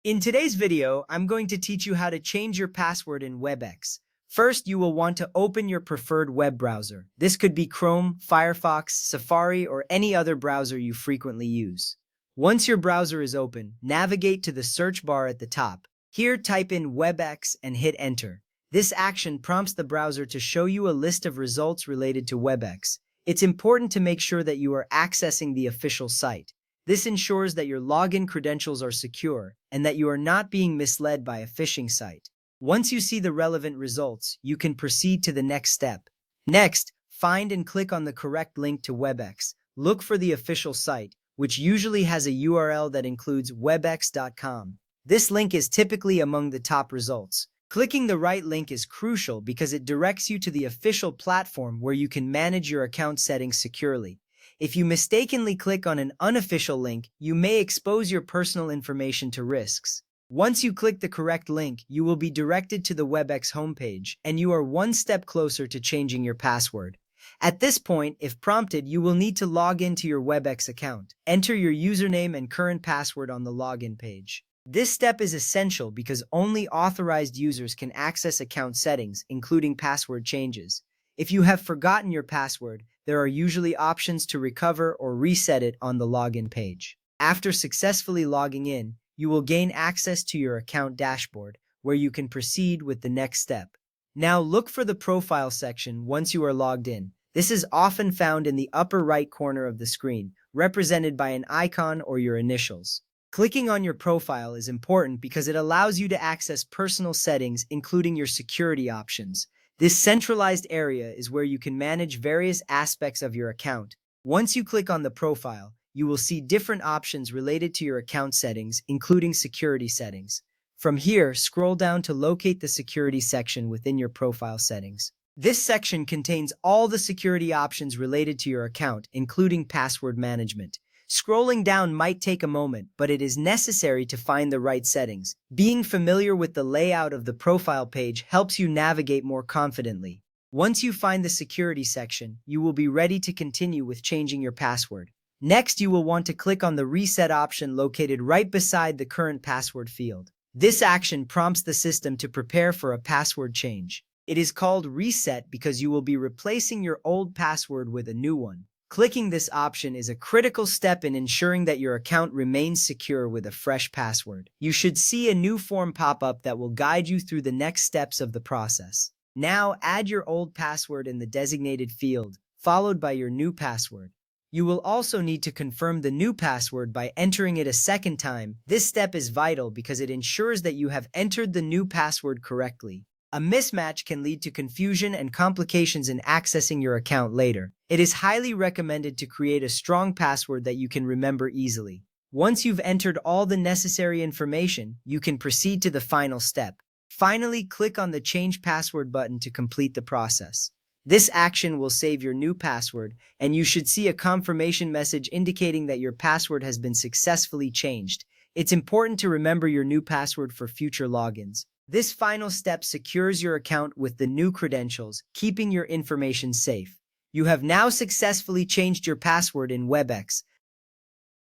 In today's video, I'm going to teach you how to change your password in WebEx. First, you will want to open your preferred web browser. This could be Chrome, Firefox, Safari, or any other browser you frequently use. Once your browser is open, navigate to the search bar at the top. Here, type in WebEx and hit enter. This action prompts the browser to show you a list of results related to WebEx. It's important to make sure that you are accessing the official site. This ensures that your login credentials are secure and that you are not being misled by a phishing site. Once you see the relevant results, you can proceed to the next step. Next, find and click on the correct link to WebEx. Look for the official site, which usually has a URL that includes webex.com. This link is typically among the top results. Clicking the right link is crucial because it directs you to the official platform where you can manage your account settings securely. If you mistakenly click on an unofficial link, you may expose your personal information to risks. Once you click the correct link, you will be directed to the WebEx homepage, and you are one step closer to changing your password. At this point, if prompted, you will need to log into your WebEx account. Enter your username and current password on the login page. This step is essential because only authorized users can access account settings, including password changes. If you have forgotten your password, there are usually options to recover or reset it on the login page. After successfully logging in, you will gain access to your account dashboard, where you can proceed with the next step. Now look for the profile section once you are logged in. This is often found in the upper right corner of the screen, represented by an icon or your initials. Clicking on your profile is important because it allows you to access personal settings, including your security options. This centralized area is where you can manage various aspects of your account. Once you click on the profile, you will see different options related to your account settings, including security settings. From here, scroll down to locate the security section within your profile settings. This section contains all the security options related to your account, including password management. Scrolling down might take a moment, but it is necessary to find the right settings. Being familiar with the layout of the profile page helps you navigate more confidently. Once you find the security section, you will be ready to continue with changing your password. Next, you will want to click on the reset option located right beside the current password field. This action prompts the system to prepare for a password change. It is called reset because you will be replacing your old password with a new one. Clicking this option is a critical step in ensuring that your account remains secure with a fresh password. You should see a new form pop up that will guide you through the next steps of the process. Now, add your old password in the designated field, followed by your new password. You will also need to confirm the new password by entering it a second time. This step is vital because it ensures that you have entered the new password correctly. A mismatch can lead to confusion and complications in accessing your account later. It is highly recommended to create a strong password that you can remember easily. Once you've entered all the necessary information, you can proceed to the final step. Finally, click on the Change Password button to complete the process. This action will save your new password, and you should see a confirmation message indicating that your password has been successfully changed. It's important to remember your new password for future logins. This final step secures your account with the new credentials, keeping your information safe. You have now successfully changed your password in WebEx.